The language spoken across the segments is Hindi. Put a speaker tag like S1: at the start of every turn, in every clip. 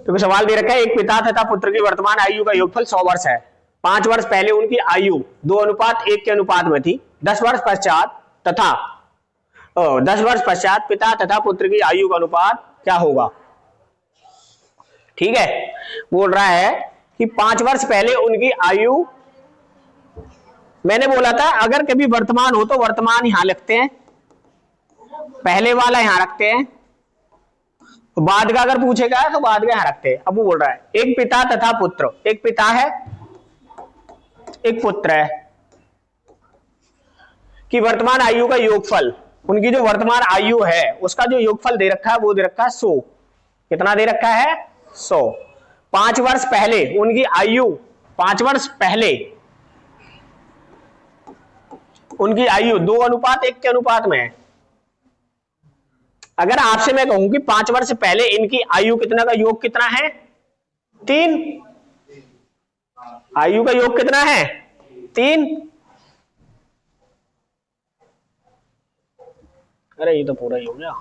S1: क्योंकि सवाल दे रखा है एक पिता तथा पुत्र की वर्तमान आयु का योगफल 100 वर्ष है। 5 वर्ष पहले उनकी आयु 2:1 के अनुपात में थी। 10 वर्ष पश्चात पिता तथा पुत्र की आयु का अनुपात क्या होगा। ठीक है, बोल रहा है कि 5 वर्ष पहले उनकी आयु, मैंने बोला था अगर कभी वर्तमान हो तो वर्तमान यहां लिखते हैं, पहले वाला यहां रखते हैं, तो बाद का अगर पूछेगा तो बाद का यहां रखते हैं। अब वो बोल रहा है एक पिता तथा पुत्र, एक पिता है एक पुत्र है, कि वर्तमान आयु का योगफल, उनकी जो वर्तमान आयु है उसका जो योगफल दे रखा है वो दे रखा है 100। कितना दे रखा है 100। 5 वर्ष पहले उनकी आयु, 5 वर्ष पहले उनकी आयु 2:1 के अनुपात में है। अगर आपसे मैं कहूं कि 5 वर्ष पहले इनकी आयु कितना का योग कितना है 3, आयु का योग कितना है 3। अरे ये तो पूरा ही हो गया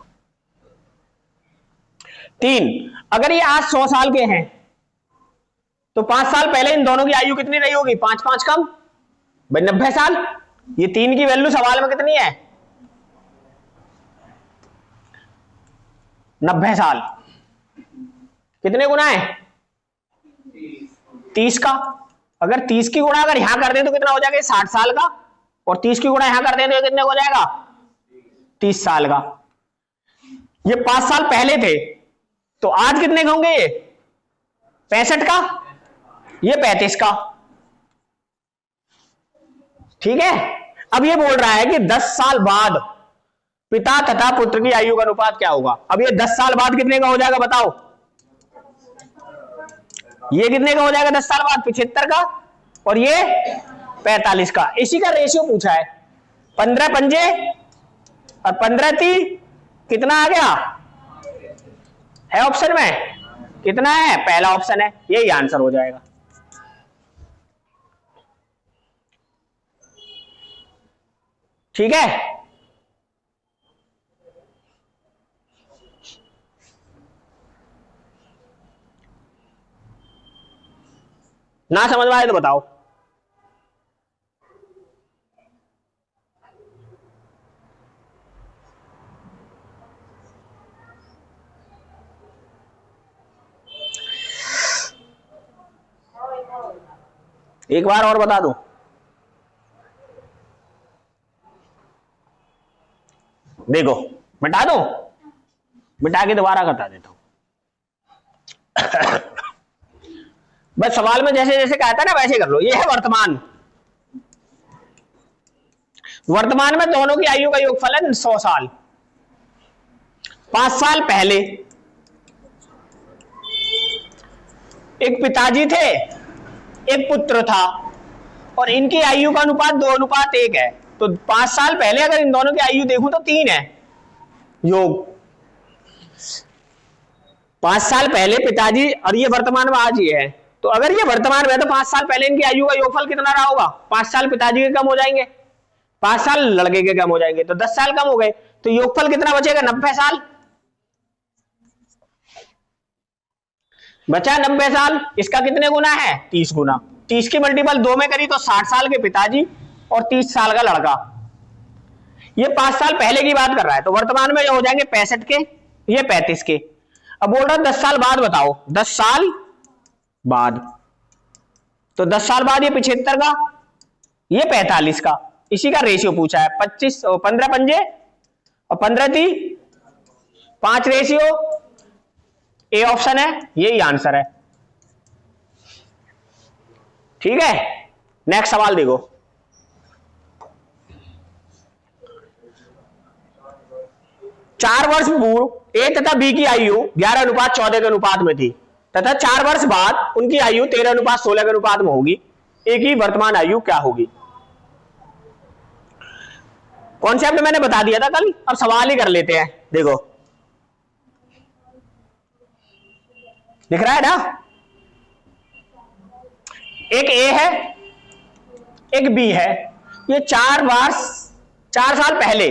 S1: 3। अगर ये आज 100 साल के हैं तो 5 साल पहले इन दोनों की आयु कितनी रही होगी, 5 5 कम भाई 90 साल। ये 3 की वैल्यू सवाल में कितनी है 90 साल। कितने गुना है 30 का। अगर 30 की गुणा अगर यहां कर दें तो कितना हो जाएगा 60 साल का, और 30 की गुणा यहां कर दें तो कितने हो जाएगा 30 साल का। ये 5 साल पहले थे तो आज कितने के होंगे ये 65 का, ये 35 का। ठीक है, अब ये बोल रहा है कि 10 साल बाद पिता तथा पुत्र की आयु का अनुपात क्या होगा। अब ये 10 साल बाद कितने का हो जाएगा बताओ, ये कितने का हो जाएगा 10 साल बाद 75 का, और ये 45 का। इसी का रेशियो पूछा है, 15 पंजे और 15 ती कितना आ गया है ऑप्शन में, कितना है पहला ऑप्शन है, यही आंसर हो जाएगा। ठीक है, ना समझ में आए तो बताओ। एक बार और बता दूं, देखो मिटा दो, मिटा के दोबारा बता देता हूं। बस सवाल में जैसे जैसे कहता है ना वैसे कर लो। ये है वर्तमान, वर्तमान में दोनों की आयु का योगफल है 100 साल। 5 साल पहले एक पिताजी थे एक पुत्र था, और इनकी आयु का अनुपात 2:1 है। तो 5 साल पहले अगर इन दोनों की आयु देखूं तो 3 है योग। 5 साल पहले पिताजी, और ये वर्तमान में आज ही है, तो अगर ये वर्तमान में तो 5 साल पहले इनकी आयु का योगफल कितना रहा होगा। 5 साल पिताजी के कम हो जाएंगे, 5 साल लड़के के कम हो जाएंगे, तो 10 साल कम हो गए, तो योगफल कितना बचेगा 90 साल बचा। 90 साल इसका कितने गुना है 30 गुना। 30 की मल्टीपल 2 में करी तो 60 साल के पिताजी और 30 साल का लड़का। ये 5 साल पहले की बात कर रहा है, तो वर्तमान में हो जाएंगे 65 के, ये 35 के। अब बोल रहा 10 साल बाद बताओ, 10 साल बाद, तो 10 साल बाद ये 75 का, ये 45 का। इसी का रेशियो पूछा है, 15 पंजे और 15 ती 5 रेशियो, ए ऑप्शन है, यही आंसर है। ठीक है, नेक्स्ट सवाल देखो। चार वर्ष पूर्व ए तथा बी की आयु 11:14 के अनुपात में थी, तथा 4 वर्ष बाद उनकी आयु 13:16 के अनुपात में होगी। ए की वर्तमान आयु क्या होगी। कॉन्सेप्ट मैंने बता दिया था कल, अब सवाल ही कर लेते हैं। देखो दिख रहा है ना, एक ए है एक बी है। ये 4 साल पहले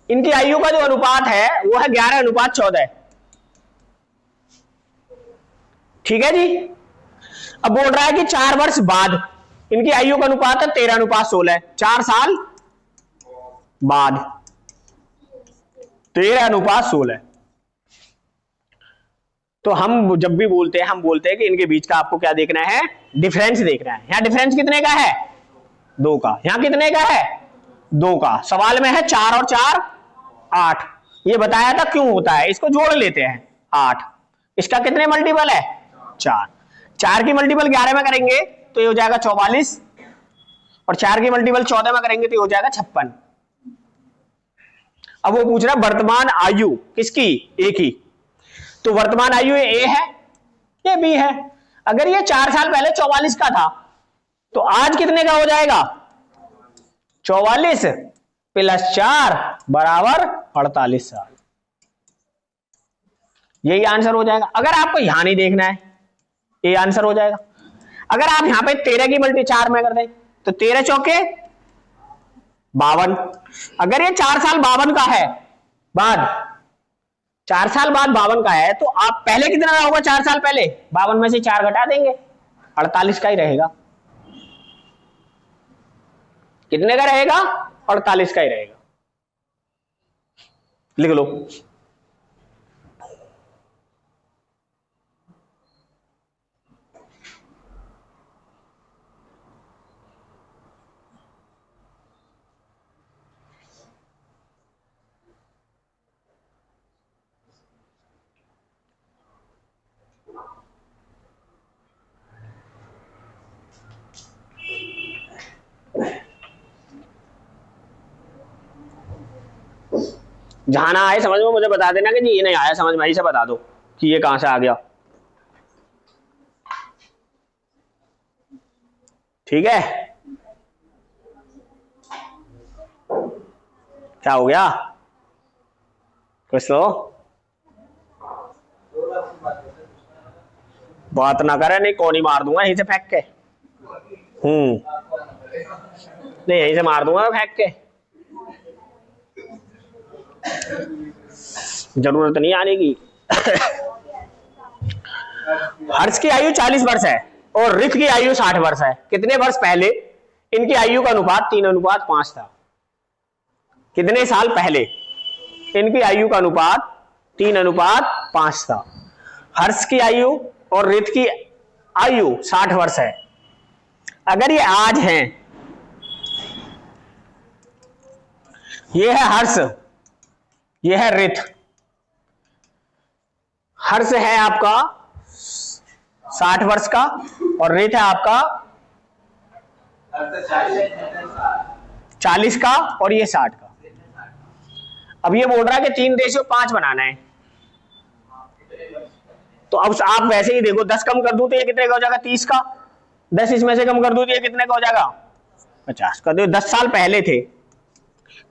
S1: इनकी आयु का जो अनुपात है वो है 11:14। ठीक है जी। अब बोल रहा है कि 4 वर्ष बाद इनकी आयु का अनुपात है 13:16। 4 साल बाद 13:16। तो हम जब भी बोलते हैं हम बोलते हैं कि इनके बीच का आपको क्या देखना है, डिफरेंस देखना है। यहां डिफरेंस कितने का है, 2 का। यहां कितने का है, 2 का। सवाल में है 4 और 4 8। ये बताया था क्यों होता है, इसको जोड़ लेते हैं 8। इसका कितने मल्टीपल है, 4। 4 की मल्टीपल 11 में करेंगे तो ये हो जाएगा 44, और 4 की मल्टीपल 14 में करेंगे तो ये हो जाएगा 56। अब वो पूछ रहा वर्तमान आयु किसकी, ए की। तो वर्तमान आयु ए है, ये बी है। अगर ये 4 साल पहले 44 का था तो आज कितने का हो जाएगा, 44 प्लस 4 बराबर 48 साल। यही आंसर हो जाएगा। अगर आपको यहां नहीं देखना है, ये आंसर हो जाएगा। अगर आप यहां पे 13 की मल्टी 4 में कर दें तो 13 चौके 52। अगर ये 4 साल 52 का है बाद, 4 साल बाद 52 का है, तो आप पहले कितना रहा होगा, 4 साल पहले 52 में से 4 घटा देंगे, 48 का ही रहेगा। कितने का रहेगा, 48 का ही रहेगा। लिख लो। जहां ना आए समझ में मुझे बता देना कि जी ये नहीं आया समझ में, ऐसे बता दो कि ये कहां से आ गया। ठीक है, क्या हो गया, कुछ तो बात ना करे, नहीं कौन ही मार दूंगा यहीं से फेंक के। नहीं यहीं से मार दूंगा फेंक के, जरूरत नहीं आने की। हर्ष की आयु 40 वर्ष है और रित की आयु 60 वर्ष है। कितने वर्ष पहले इनकी आयु का अनुपात 3:5 था। कितने साल पहले इनकी आयु का अनुपात 3:5 था। हर्ष की आयु और रित की आयु 60 वर्ष है। अगर ये आज हैं, ये है हर्ष, ये है रित। हर्ष है आपका 60 वर्ष का और रित है आपका 40 का और ये 60 का। अब ये बोल रहा है कि 3:5 बनाना है, तो अब आप वैसे ही देखो, 10 कम कर दूं तो ये कितने का हो जाएगा, 30 का। 10 इसमें से कम कर दूं तो ये कितने का हो जाएगा, 50 का। तो 10 साल पहले थे,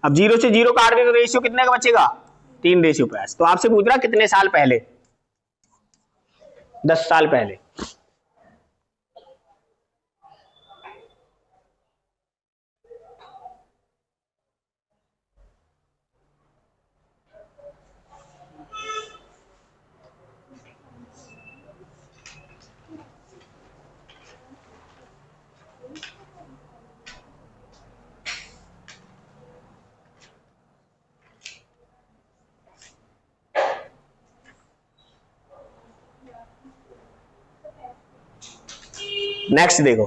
S1: अब 0 से 0 काट दे तो रेशियो कितने का बचेगा, 3:5। तो आपसे पूछ रहा कितने साल पहले, 10 साल पहले। नेक्स्ट देखो,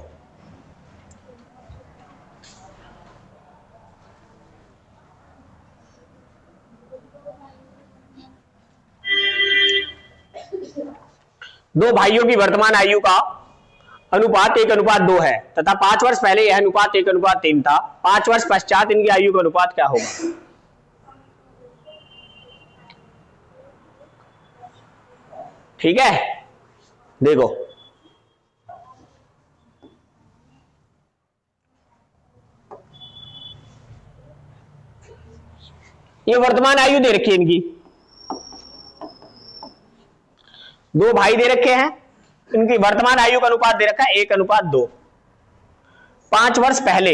S1: दो भाइयों की वर्तमान आयु का अनुपात 1:2 है तथा 5 वर्ष पहले यह अनुपात 1:3 था। 5 वर्ष पश्चात इनकी आयु का अनुपात क्या होगा। ठीक है, देखो ये वर्तमान आयु दे रखी है इनकी, दो भाई दे रखे हैं, इनकी वर्तमान आयु का अनुपात दे रखा है 1:2। 5 वर्ष पहले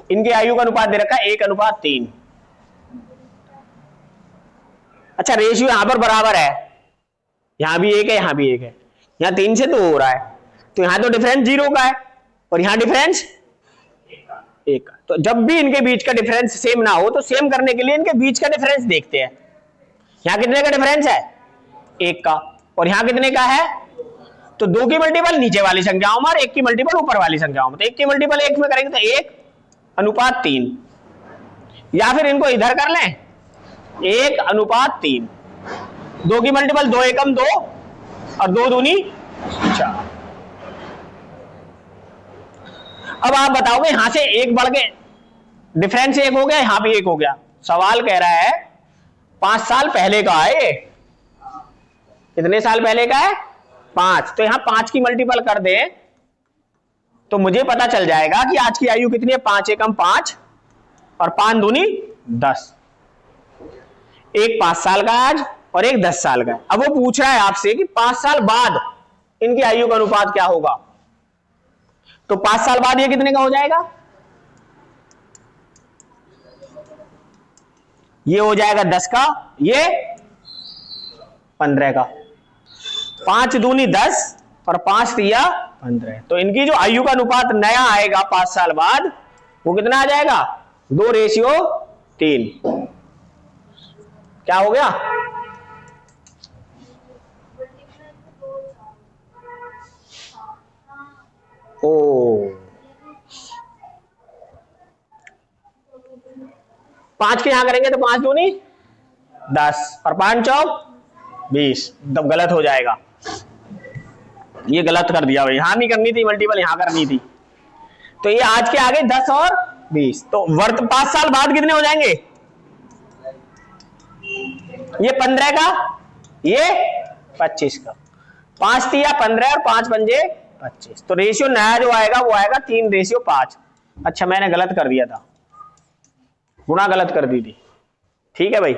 S1: इनके आयु का अनुपात दे रखा है 1:3। अच्छा रेशियो यहां पर बराबर है, यहां भी 1 है यहां भी 1 है, यहां 3 से 2 हो रहा है, तो यहां तो डिफरेंस 0 का है और यहां डिफरेंस 1 का। तो जब भी इनके बीच का डिफरेंस सेम ना हो तो सेम करने के लिए इनके बीच का डिफरेंस देखते हैं। यहां कितने का डिफरेंस है 1 का, और यहां कितने का है, तो 2 की मल्टीपल नीचे वाली संख्याओं में और 1 की मल्टीपल ऊपर वाली संख्याओं में, तो 1 की मल्टीपल 1 में करेंगे तो 1:3, या फिर इनको इधर कर लें 1:3। 2 की मल्टीपल 2 एकम 2 और 2 दूनी 4। अब आप बताओगे यहां से 1 बढ़ के डिफरेंस 1 हो गया, यहां भी 1 हो गया। सवाल कह रहा है 5 साल पहले का है ये, कितने साल पहले का है 5, तो यहां 5 की मल्टीपल कर दे तो मुझे पता चल जाएगा कि आज की आयु कितनी है, 5 एकम 5 और 5 दूनी 10। एक 5 साल का आज और एक 10 साल का है। अब वो पूछ रहा है आपसे कि 5 साल बाद इनकी आयु का अनुपात क्या होगा, तो 5 साल बाद ये कितने का हो जाएगा, ये हो जाएगा 10 का, ये 15 का। 5 दूनी 10 और 5 तिया 15, तो इनकी जो आयु का अनुपात नया आएगा 5 साल बाद वो कितना आ जाएगा 2:3। क्या हो गया, ओ 5 के यहां करेंगे तो 5 दूनी 10 और 5 चौक 20, तब गलत हो जाएगा, ये गलत कर दिया भाई, यहां नहीं करनी थी मल्टीपल, यहां करनी थी। तो ये आज के आगे 10 और 20, तो 5 साल बाद कितने हो जाएंगे, ये 15 का, ये 25 का, 5 तिया 15 और 5 पंजे 25, तो रेशियो नया जो आएगा वो आएगा 3:5। अच्छा मैंने गलत कर दिया था, गुणा गलत कर दी थी, ठीक है भाई।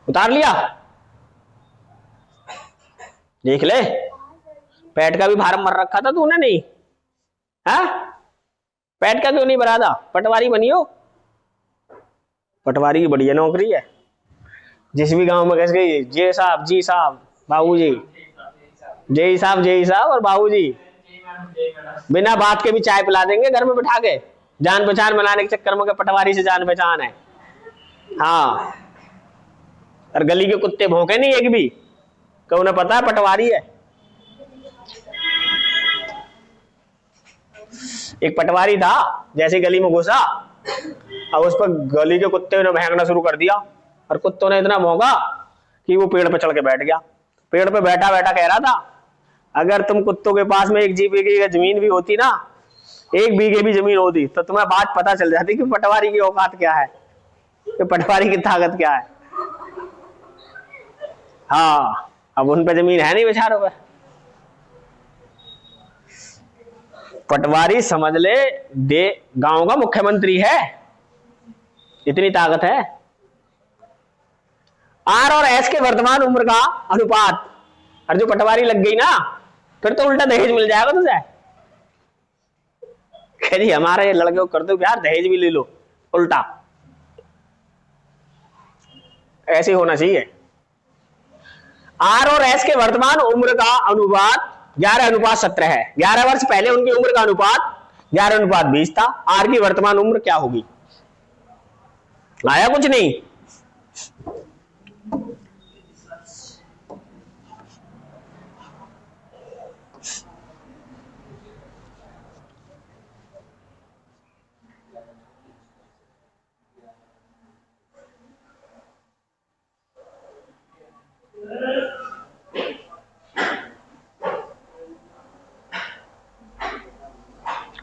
S1: उतार लिया, देख ले, पेट का भी फार्म भर रखा था तूने, नहीं है, पेट का क्यों नहीं भरा था, पटवारी बनी हो, पटवारी की बढ़िया नौकरी है, जिस भी गांव में कैसे गई जे साहब जी साहब बाबूजी, जय साहब और बाबूजी, बिना बात के भी चाय पिला देंगे घर में बिठा के, जान पहचान बनाने के चक्कर में पटवारी से जान पहचान है। हाँ, और गली के कुत्ते भौंके नहीं एक भी, कि उन्हें पता है पटवारी है। एक पटवारी था, जैसे गली में घुसा और उस पर गली के कुत्ते ने भौंकना शुरू कर दिया, और कुत्तों ने इतना भौंका कि वो पेड़ पे चढ़ के बैठ गया। पेड़ पे बैठा बैठा कह रहा था, अगर तुम कुत्तों के पास में 1 बीघे की जमीन भी होती ना, 1 बीघे भी जमीन होती, तो तुम्हें बात पता चल जाती कि पटवारी की औकात क्या है, कि पटवारी की ताकत क्या है। हाँ, अब उन पे जमीन है नहीं बेचारों पे। पटवारी समझ ले दे गांव का मुख्यमंत्री है, इतनी ताकत है। आर और एस के वर्तमान उम्र का अनुपात, और जो पटवारी लग गई ना, फिर तो उल्टा दहेज मिल जाएगा तुझे। कह रही हमारे लड़के को कर दो प्यार, दहेज भी ले लो, उल्टा ऐसे होना चाहिए। आर और एस के वर्तमान उम्र का अनुपात 11:17 है। 11 वर्ष पहले उनकी उम्र का अनुपात 11:20 था। आर की वर्तमान उम्र क्या होगी, आया कुछ नहीं।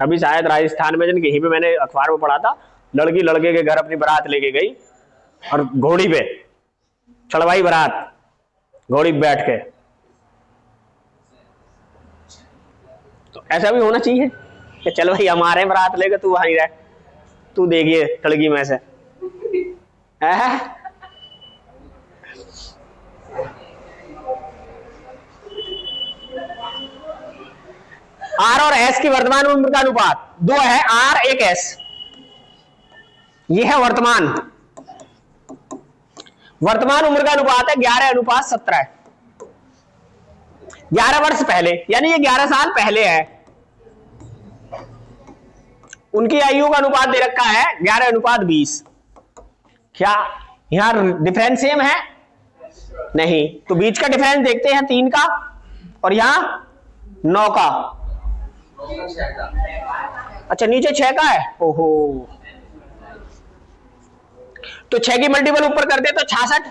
S1: अभी शायद राजस्थान में कहीं पे मैंने अखबार में पढ़ा था, लड़की लड़के के घर अपनी बारात लेके गई और घोड़ी पे चढ़वाई बारात, घोड़ी पे बैठ के। तो ऐसा भी होना चाहिए कि चल भाई हमारे बारात लेके तू वहीं रह, तू देखिए लड़की में से, है? आर और एस की वर्तमान उम्र का अनुपात दो है, आर एक एस, ये है वर्तमान उम्र का अनुपात है 11:17। 11 वर्ष पहले, यानी ये 11 साल पहले है, उनकी आयु का अनुपात दे रखा है 11:20। क्या यहां डिफरेंस सेम है? नहीं, तो बीच का डिफरेंस देखते हैं 3 का, और यहां 9 का। अच्छा, नीचे 6 का है, ओहो। तो 6 की मल्टीपल ऊपर कर दे तो 66,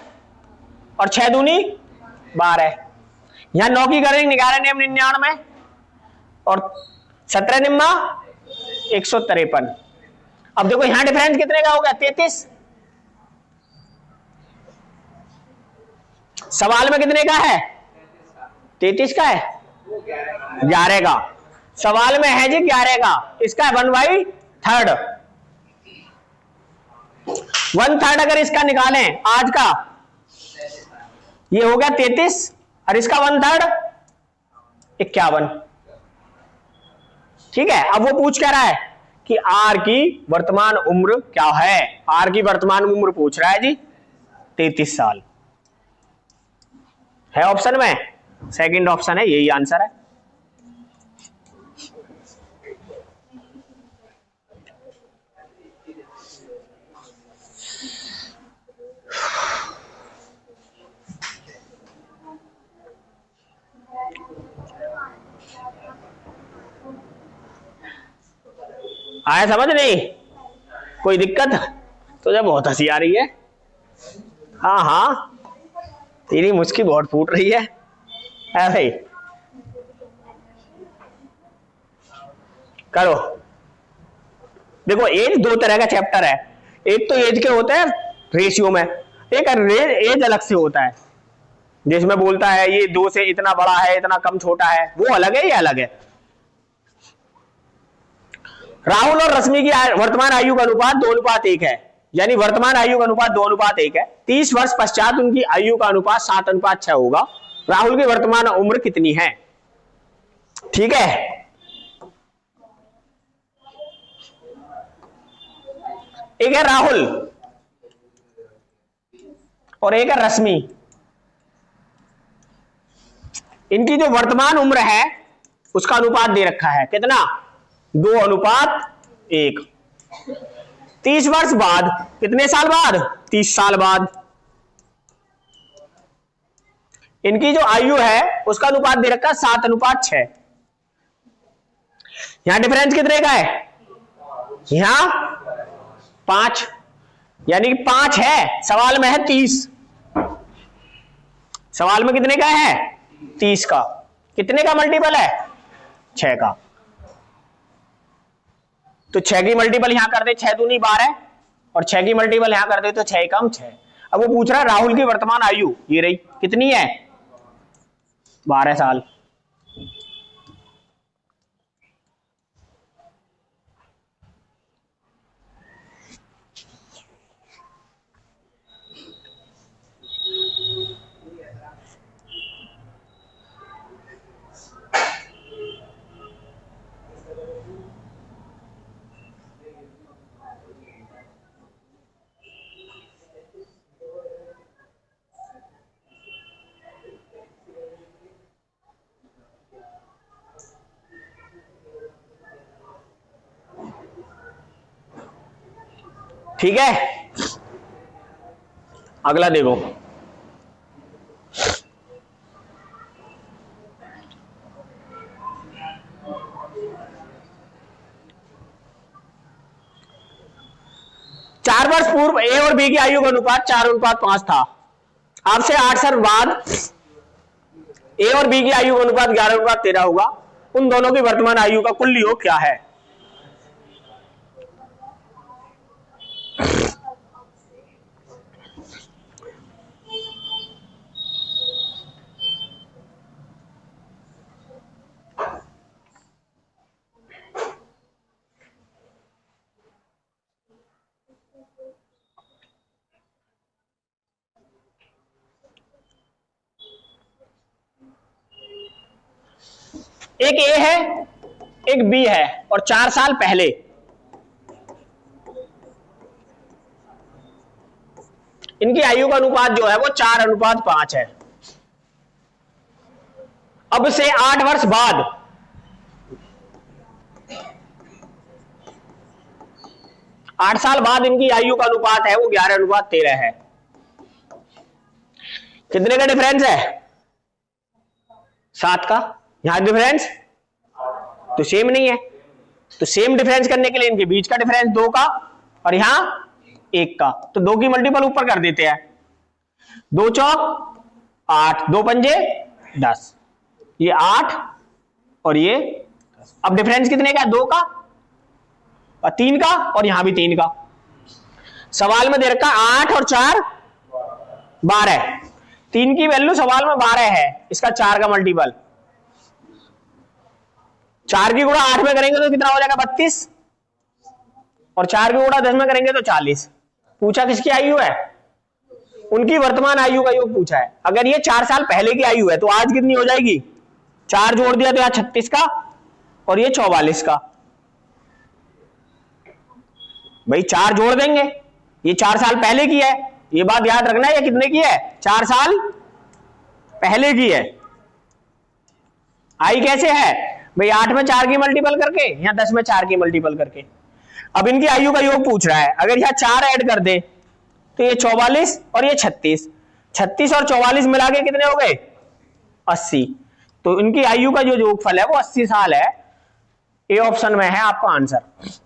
S1: और 6 दूनी 12। यहां 9 की करेंगे 11 नियम 99, और 17 निम्मा 153। अब देखो यहां डिफरेंस कितने का हो गया? 33। सवाल में कितने का है? 33 का है, 11 का। सवाल में है जी 11 का, इसका 1/3। 1/3 अगर इसका निकालें आज का, ये हो गया 33, और इसका 1/3 51। ठीक है, अब वो पूछ क्या रहा है कि आर की वर्तमान उम्र क्या है? आर की वर्तमान उम्र पूछ रहा है जी 33 साल। है ऑप्शन में, सेकंड ऑप्शन है, यही आंसर है। आया समझ? नहीं कोई दिक्कत? तुझे बहुत हंसी आ रही है। हाँ हाँ, तेरी मुस्की बहुत फूट रही है भाई। करो। देखो, एज दो तरह का चैप्टर है। एक तो एज के होते हैं रेशियो में, एक एज अलग से होता है, जिसमें बोलता है ये 2 से इतना बड़ा है, इतना कम छोटा है, वो अलग है, ये अलग है। राहुल और रश्मि की वर्तमान आयु का अनुपात 2:1 है, यानी वर्तमान आयु का अनुपात 2:1 है। 30 वर्ष पश्चात उनकी आयु का अनुपात 7:6 होगा। राहुल की वर्तमान उम्र कितनी है? ठीक है, एक है राहुल और एक है रश्मि। इनकी जो वर्तमान उम्र है उसका अनुपात दे रखा है कितना? 2:1। 30 वर्ष बाद, कितने साल बाद? 30 साल बाद इनकी जो आयु है उसका अनुपात दे रखा है 7:6। यहां डिफरेंस कितने का है? यहां 5, यानी 5 है, सवाल में है 30। सवाल में कितने का है? 30 का। कितने का मल्टीपल है? 6 का। तो 6 की मल्टीपल यहां कर दे, 6 दूनी 12, और 6 की मल्टीपल यहां कर दे तो 6 कम 6। अब वो पूछ रहा है राहुल की वर्तमान आयु, ये रही, कितनी है? 12 साल। ठीक है, अगला देखो। चार वर्ष पूर्व ए और बी की आयु का अनुपात 4:5 था। आपसे 8 साल बाद ए और बी की आयु का अनुपात 11:13 होगा। उन दोनों की वर्तमान आयु का कुल योग क्या है? एक ए है एक बी है और 4 साल पहले इनकी आयु का अनुपात जो है वो 4:5 है। अब से 8 वर्ष बाद 8 साल बाद इनकी आयु का अनुपात है वो 11:13 है। कितने का डिफरेंस है? 7 का। यहां डिफरेंस तो सेम नहीं है, तो सेम डिफरेंस करने के लिए इनके बीच का डिफरेंस 2 का और यहां 1 का, तो 2 की मल्टीपल ऊपर कर देते हैं। 2 चौक 8, 2 पंजे 10, ये 8 और ये 10। अब डिफरेंस कितने का? 2 का और 3 का और यहां भी 3 का। सवाल में दे रखा 8 और 4 12, 3 की वैल्यू सवाल में 12 है, इसका 4 का मल्टीपल। 4 की गुणा 8 में करेंगे तो कितना हो जाएगा? 32 और 4 की गुणा 10 में करेंगे तो 40। पूछा किसकी आयु है? उनकी वर्तमान आयु का योग पूछा है। अगर ये 4 साल पहले की आयु है तो आज कितनी हो जाएगी? 4 जोड़ दिया तो यहां 36 का और ये 44 का। भाई 4 जोड़ देंगे, ये 4 साल पहले की है, ये बात याद रखना है। ये कितने की है? 4 साल पहले की है। आई कैसे है भाई? 8 में 4 की मल्टीपल करके या 10 में 4 की मल्टीपल करके। अब इनकी आयु का योग पूछ रहा है, अगर यहां 4 ऐड कर दे तो ये 44 और ये 36, 36 और 44 मिला के कितने हो गए? 80। तो इनकी आयु का जो योगफल है वो 80 साल है। ए ऑप्शन में है आपका आंसर।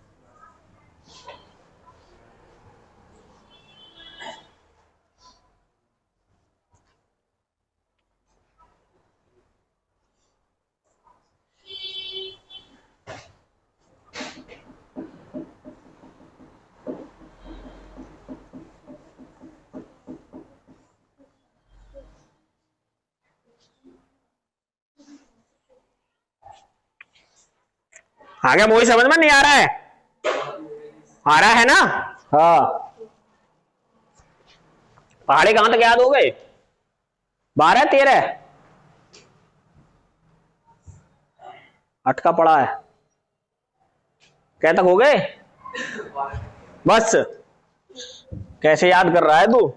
S1: आगे वही समझ में नहीं आ रहा है? आ रहा है ना? हाँ। पहाड़े कहां तक याद हो गए? 12 13 8 का पड़ा है, क्या तक हो गए? बस कैसे याद कर रहा है तू?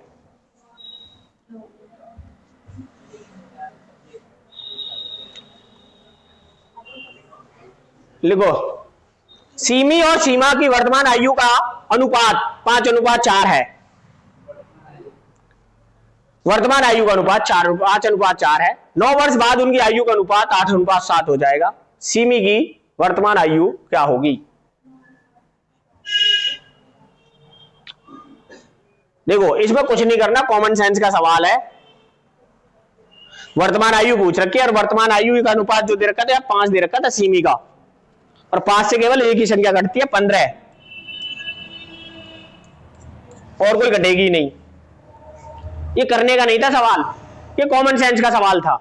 S1: लिखो, सीमी और सीमा की वर्तमान आयु का अनुपात 5:4 है। वर्तमान आयु का अनुपात 5:4 है। 9 वर्ष बाद उनकी आयु का अनुपात 8:7 हो जाएगा। सीमी की वर्तमान आयु क्या होगी? देखो इसमें कुछ नहीं करना, कॉमन सेंस का सवाल है। वर्तमान आयु पूछ रखी है और वर्तमान आयु का अनुपात जो दे रखा था 5 दे रखा था सीमी का, और 5 से केवल एक ही संख्या घटती है 15, और कोई घटेगी नहीं। ये करने का नहीं था सवाल, ये कॉमन सेंस का सवाल था।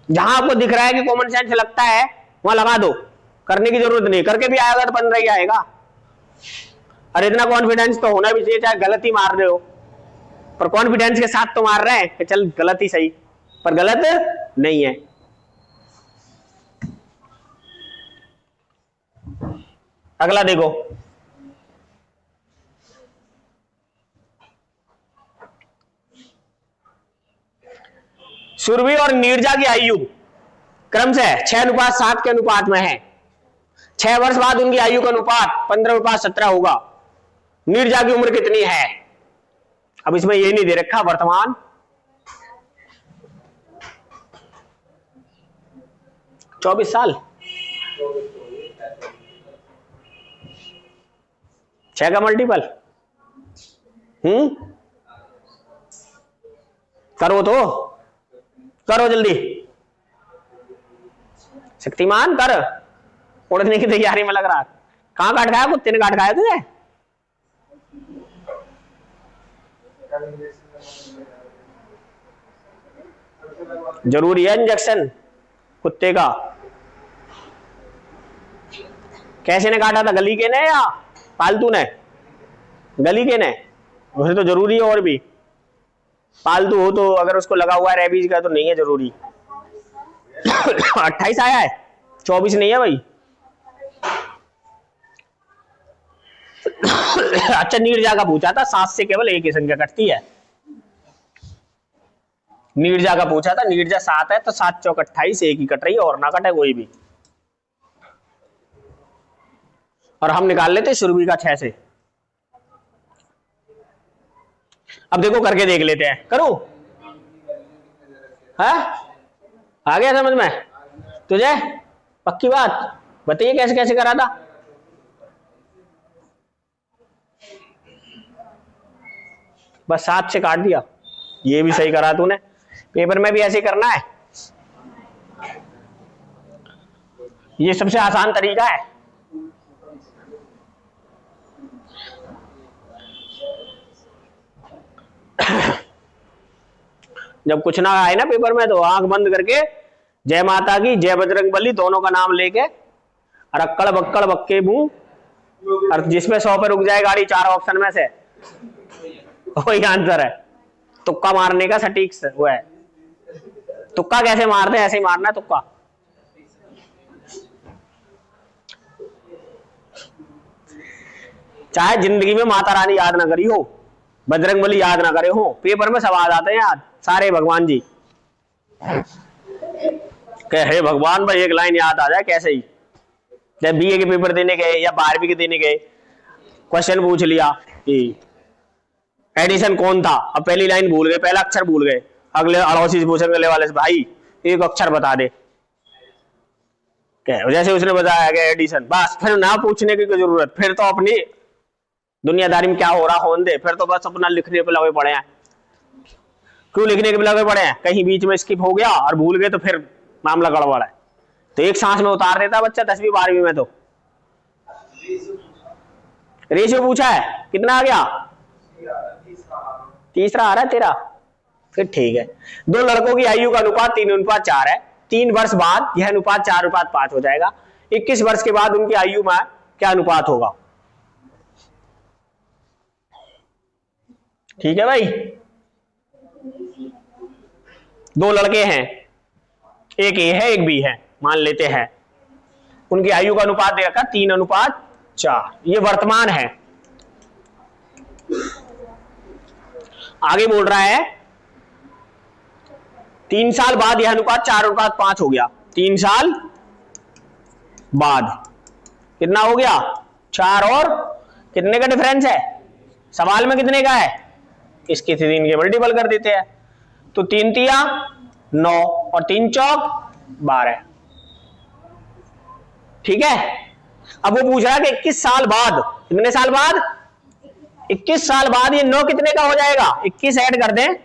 S1: जहां आपको दिख रहा है कि कॉमन सेंस लगता है वहां लगा दो, करने की जरूरत नहीं। करके भी आएगा तो 15 ही आएगा। और इतना कॉन्फिडेंस तो होना भी चाहिए, चाहे गलत ही मार रहे हो पर कॉन्फिडेंस के साथ तो मार रहे हैं कि चल गलत ही सही, पर गलत नहीं है। अगला देखो, सुरभि और नीरजा की आयु क्रमशः 6:7 के अनुपात में है। 6 वर्ष बाद उनकी आयु का अनुपात 15:17 होगा। नीरजा की उम्र कितनी है? अब इसमें ये नहीं दे रखा वर्तमान, तो 24 साल। 6 का मल्टीपल करो तो करो जल्दी। शक्तिमान कर, उड़ने की तैयारी में लग रहा। कहां काट खाया? कुत्ते ने काट खाया तुझे? जरूरी है इंजेक्शन कुत्ते का? कैसे ने काटा था? गली के ने या पालतू ने? गली के ने, उसे तो जरूरी है। और भी पालतू हो तो अगर उसको लगा हुआ है रेबीज का तो नहीं है जरूरी। 28 आया है, 24 नहीं है भाई। अच्छा नीरजा का पूछा था, 7 से केवल एक ही संख्या कटती है। नीरजा का पूछा था, नीरजा 7 है तो 7 चौक 28, एक ही कट रही है और ना कटे कोई भी। और हम निकाल लेते सुरभि का 6 से। अब देखो करके देख लेते हैं, करूं? है आ गया समझ में तुझे? पक्की बात बताइए कैसे कैसे करा था। बस 7 से काट दिया, ये भी सही करा तूने। पेपर में भी ऐसे करना है, ये सबसे आसान तरीका है। जब कुछ ना आए ना पेपर में तो आंख बंद करके जय माता की जय बजरंगबली दोनों का नाम लेके और अक्कड़ बक्कड़ बक्के मुंह, और जिसमें 100 पे रुक जाए गाड़ी 4 ऑप्शन में से वही आंसर है। तुक्का मारने का सटीक वो है। तुक्का कैसे मारते हैं, ऐसे ही मारना है तुक्का। चाहे जिंदगी में माता रानी याद ना करी हो, बजरंगबली याद ना करे हो, पेपर में सवाल आते हैं याद सारे भगवान जी कहे हे भगवान भाई एक लाइन याद आ जाए कैसे ही। जब बीए के पेपर देने गए या 12वीं के देने गए, क्वेश्चन पूछ लिया कि एडिशन कौन था, अब पहली लाइन भूल गए, पहला अक्षर भूल गए, अगले अड़ोसी से पूछे अगले वाले से भाई एक अक्षर बता दे, जैसे उसने बताया कि एडिशन, बस फिर ना पूछने की जरूरत, फिर तो अपनी दुनियादारी में क्या हो रहा होने दे, फिर तो बस अपना लिखने पे लगे पड़े हैं। क्यों लिखने के लगे पड़े हैं? कहीं बीच में स्किप हो गया और भूल गए तो फिर मामला गड़बड़ है। तो एक सांस में उतार देता बच्चा 10वीं 12वीं में। तो रेशियो पूछा है, कितना आ गया? तीसरा आ रहा है तेरा, फिर ठीक है। दो लड़कों की आयु का अनुपात 3:4 है। 3 वर्ष बाद यह अनुपात 4:5 हो जाएगा। 21 वर्ष के बाद उनकी आयु में क्या अनुपात होगा? ठीक है भाई, दो लड़के हैं, एक ए है एक बी है, मान लेते हैं। उनकी आयु का अनुपात दे रखा 3:4, ये वर्तमान है। आगे बोल रहा है 3 साल बाद यह अनुपात 4:5 हो गया। 3 साल बाद कितना हो गया? 4 और कितने का डिफरेंस है? सवाल में कितने का है? इसके 3 के मल्टीपल कर देते हैं। तो 3 तिया 9 और 3 चौक 12। ठीक है। अब वो पूछ रहा है कि 21 साल बाद, कितने साल बाद? 21 साल बाद ये 9 कितने का हो जाएगा? 21 ऐड कर दें,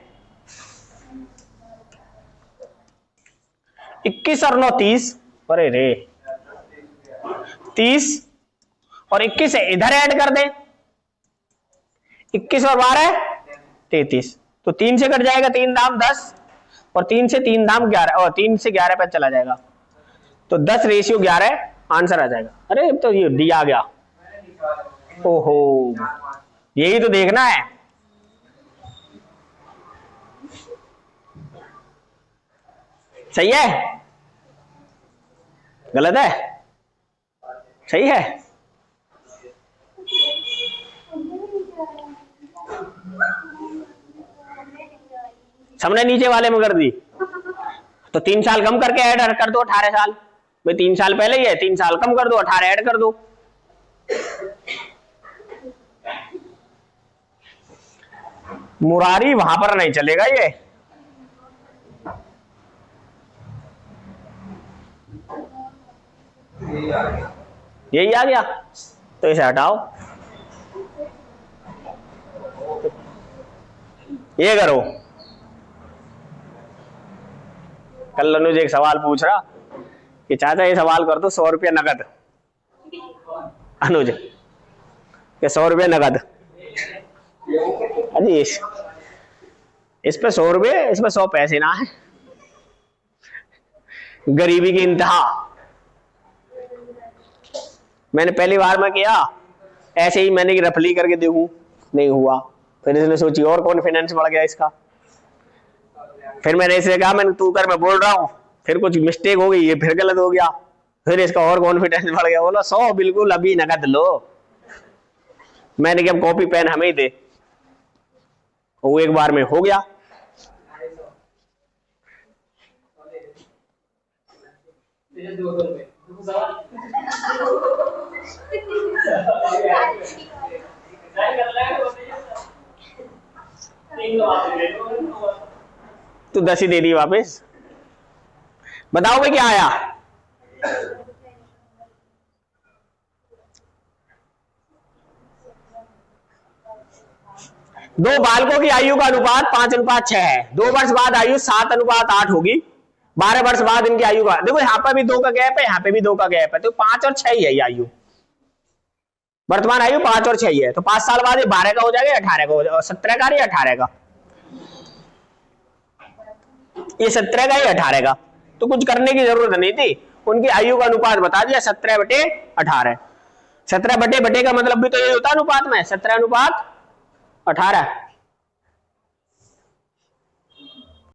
S1: 21 और 9 30, अरे रे 30 और 21 इधर ऐड कर दें, 21 और 12 33। तो 3 से कट जाएगा 3 दाम 10 और 3 से 3 दाम 11 और 3 से 11 पे चला जाएगा। तो 10:11 आंसर आ जाएगा। अरे अब तो ये डी आ गया। ओहो, यही तो देखना है। सही है गलत है? सही है। सबने नीचे वाले में कर दी, तो 3 साल कम करके ऐड कर दो 18 साल। भाई 3 साल पहले ही है, 3 साल कम कर दो, 18 ऐड कर दो। मुरारी वहां पर नहीं चलेगा, ये यही आ गया, तो इसे हटाओ, ये करो। कल अनुज एक सवाल पूछ रहा कि चाचा ये सवाल कर दो 100 रुपया नगद। अनुज के 100 रुपया नगद, अजी इस पे 100 रुपये, इसमें 100 पैसे ना है। गरीबी की इंतहा। मैंने पहली बार में किया ऐसे ही, मैंने रफली करके देखूं, नहीं हुआ। फिर इसने सोची और कॉन्फिडेंस बढ़ गया इसका, फिर मैंने इसे कहा, मैंने तू कर, मैं बोल रहा हूँ, फिर कुछ मिस्टेक हो गई, ये फिर गलत हो गया, फिर इसका और कॉन्फिडेंस बढ़ गया, बोला 100 बिल्कुल अभी नकद लो। मैंने कहा कॉपी पेन हमें ही दे, वो एक बार में हो गया। तो 10 ही दे दी वापस। बताओ भाई क्या आया? दो बालकों की आयु का अनुपात 5:6 है। 2 वर्ष बाद आयु 7:8 होगी। 12 वर्ष बाद इनकी आयु का, देखो यहां पर भी 2 का गैप है, यहां पे भी 2 का गैप है, तो 5 और 6 ही है ये आयु। वर्तमान आयु 5 और 6 ही है, तो 5 साल बाद ये 12 का हो जाएगा, 18 का हो जाएगा, 17 का या 18 का, ये 17 का या 18 का। तो कुछ करने की जरूरत नहीं थी, उनकी आयु का अनुपात बता दिया 17/18। 17 बटे का मतलब भी तो ये होता है अनुपात में, 17:18।